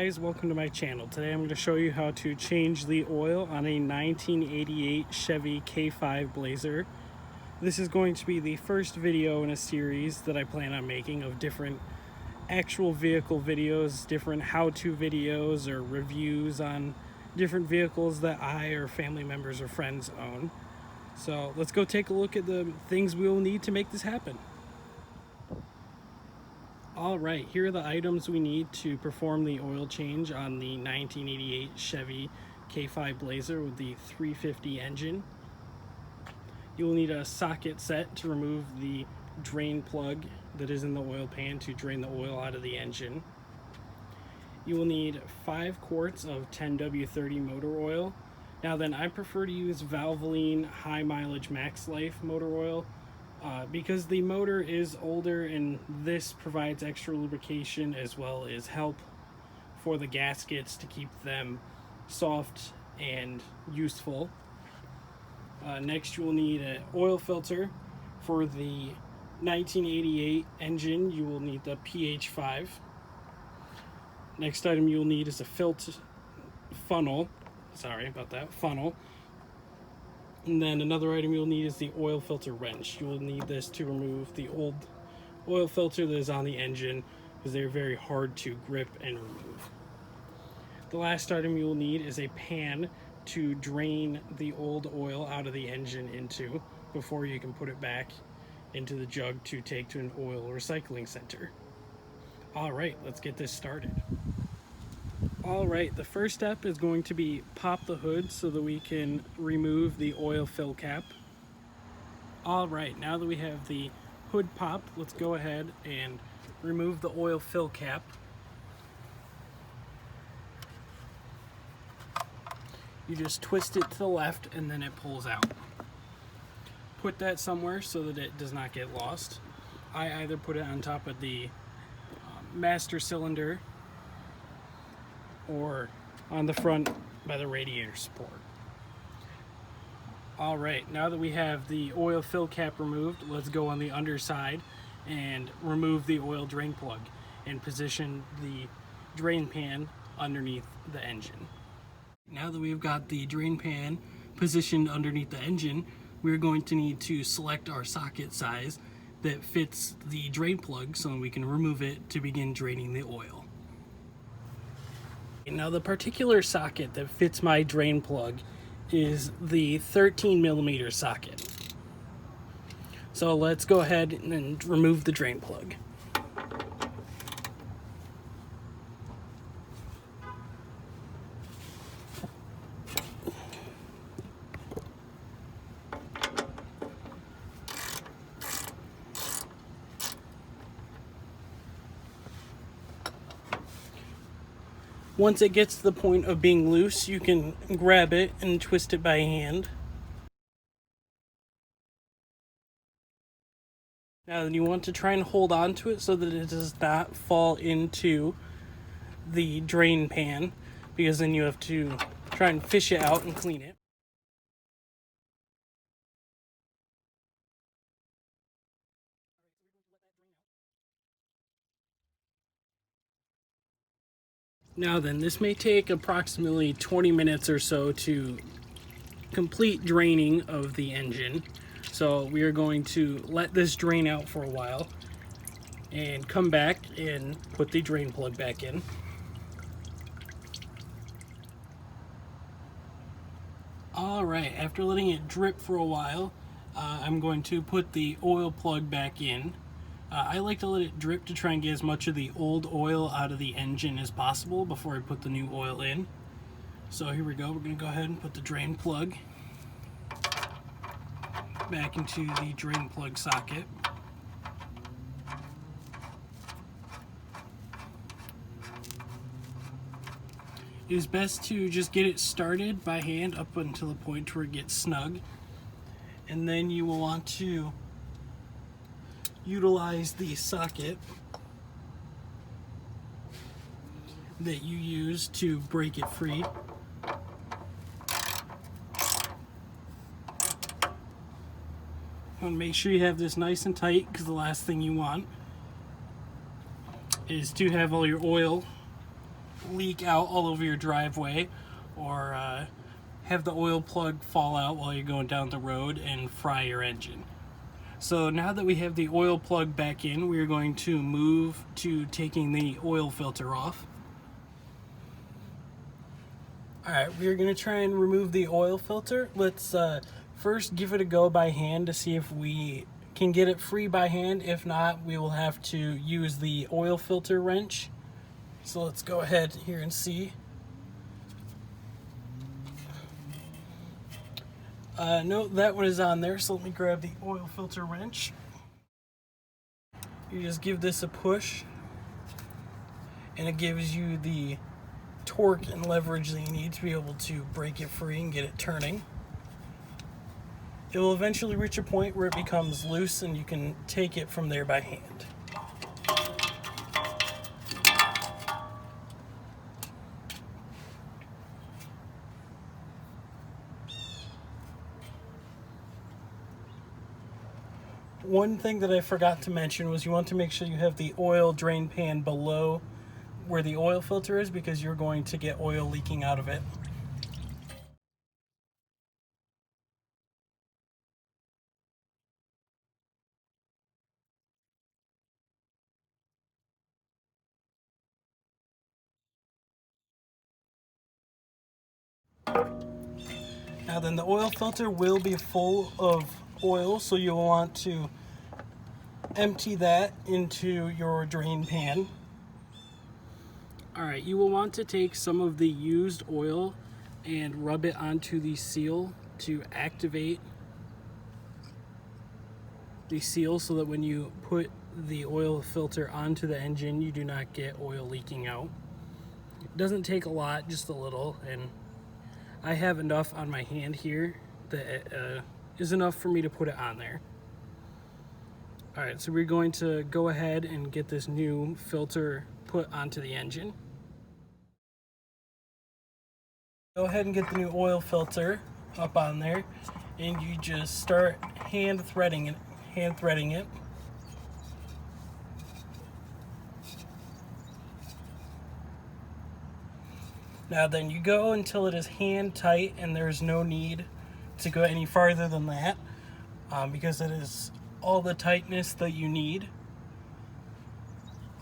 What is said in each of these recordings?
guys, welcome to my channel. Today I'm going to show you how to change the oil on a 1988 Chevy K5 Blazer. This is going to be the first video in a series that I plan on making of different actual vehicle videos, different how-to videos or reviews on different vehicles that I or family members or friends own. So let's go take a look at the things we will need to make this happen. Alright, here are the items we need to perform the oil change on the 1988 Chevy K5 Blazer with the 350 engine. You will need a socket set to remove the drain plug that is in the oil pan to drain the oil out of the engine. You will need 5 quarts of 10W30 motor oil. Now then, I prefer to use Valvoline high mileage max life motor oil. Because the motor is older and this provides extra lubrication as well as help for the gaskets to keep them soft and useful. Next, you will need an oil filter. For the 1988 engine, you will need the PH5. Next item you will need is a funnel. Sorry about that, funnel. And then another item you'll need is the oil filter wrench. You will need this to remove the old oil filter that is on the engine because they're very hard to grip and remove. The last item you will need is a pan to drain the old oil out of the engine into before you can put it back into the jug to take to an oil recycling center. Alright, let's get this started. Alright, the first step is going to be pop the hood so that we can remove the oil fill cap. Alright, now that we have the hood popped, let's go ahead and remove the oil fill cap. You just twist it to the left and then it pulls out. Put that somewhere so that it does not get lost. I either put it on top of the master cylinder or on the front by the radiator support. Alright, now that we have the oil fill cap removed, let's go on the underside and remove the oil drain plug and position the drain pan underneath the engine. Now that we've got the drain pan positioned underneath the engine, we're going to need to select our socket size that fits the drain plug so we can remove it to begin draining the oil. Now the particular socket that fits my drain plug is the 13mm socket. So let's go ahead and remove the drain plug. Once it gets to the point of being loose, you can grab it and twist it by hand. Now then, you want to try and hold on to it so that it does not fall into the drain pan, because then you have to try and fish it out and clean it. Now then, this may take approximately 20 minutes or so to complete draining of the engine. So we are going to let this drain out for a while and come back and put the drain plug back in. Alright, after letting it drip for a while, I'm going to put the oil plug back in. I like to let it drip to try and get as much of the old oil out of the engine as possible before I put the new oil in. So here we go, we're going to go ahead and put the drain plug back into the drain plug socket. It is best to just get it started by hand up until the point where it gets snug. And then you will want to utilize the socket that you use to break it free. And make sure you have this nice and tight, because the last thing you want is to have all your oil leak out all over your driveway, or have the oil plug fall out while you're going down the road and fry your engine. So now that we have the oil plug back in, we're going to move to taking the oil filter off. Alright, we're going to try and remove the oil filter. Let's first give it a go by hand to see if we can get it free by hand. If not, we will have to use the oil filter wrench. So let's go ahead here and see. No, that one is on there, so let me grab the oil filter wrench. You just give this a push, and it gives you the torque and leverage that you need to be able to break it free and get it turning. It will eventually reach a point where it becomes loose and you can take it from there by hand. One thing that I forgot to mention was you want to make sure you have the oil drain pan below where the oil filter is, because you're going to get oil leaking out of it. Now then, the oil filter will be full of oil, so you'll want to empty that into your drain pan. Alright, you will want to take some of the used oil and rub it onto the seal to activate the seal, so that when you put the oil filter onto the engine, you do not get oil leaking out. It doesn't take a lot, just a little, and I have enough on my hand here that is enough for me to put it on there. Alright, so we're going to go ahead and get this new filter put onto the engine. Go ahead and get the new oil filter up on there, and you just start hand threading it. Now then, you go until it is hand tight, and there's no need to go any farther than that, because it is all the tightness that you need.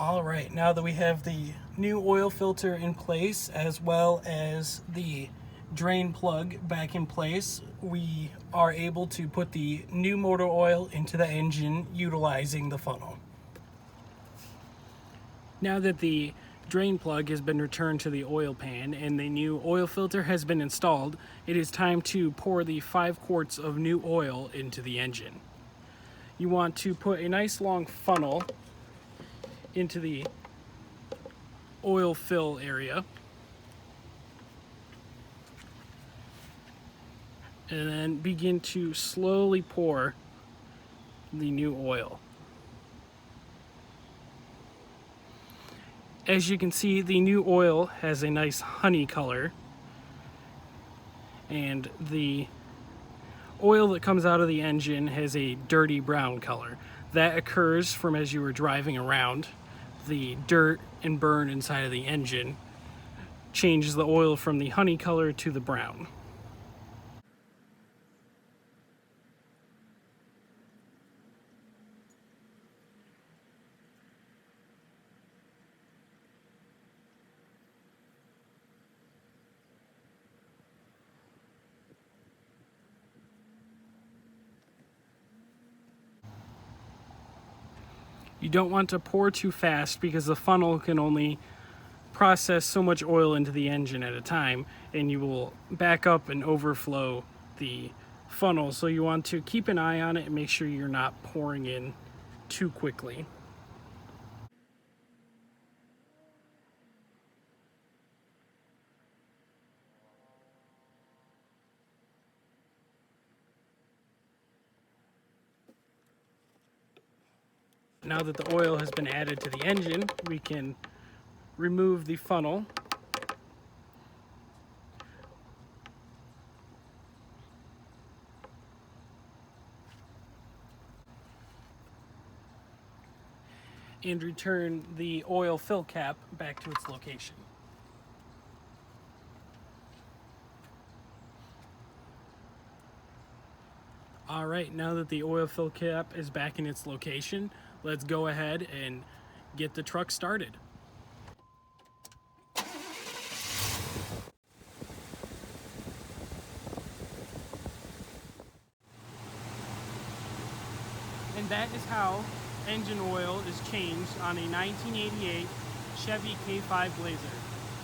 Alright, now that we have the new oil filter in place, as well as the drain plug back in place, we are able to put the new motor oil into the engine utilizing the funnel. Now that the drain plug has been returned to the oil pan and the new oil filter has been installed, it is time to pour the 5 quarts of new oil into the engine. You want to put a nice long funnel into the oil fill area, and then begin to slowly pour the new oil. As you can see, the new oil has a nice honey color, and the oil that comes out of the engine has a dirty brown color. That occurs from as you were driving around. The dirt and burn inside of the engine changes the oil from the honey color to the brown. You don't want to pour too fast, because the funnel can only process so much oil into the engine at a time, and you will back up and overflow the funnel. So you want to keep an eye on it and make sure you're not pouring in too quickly. Now that the oil has been added to the engine, we can remove the funnel. And return the oil fill cap back to its location. All right, now that the oil fill cap is back in its location, let's go ahead and get the truck started. And that is how engine oil is changed on a 1988 Chevy K5 Blazer.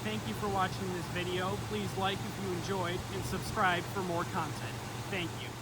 Thank you for watching this video. Please like if you enjoyed and subscribe for more content. Thank you.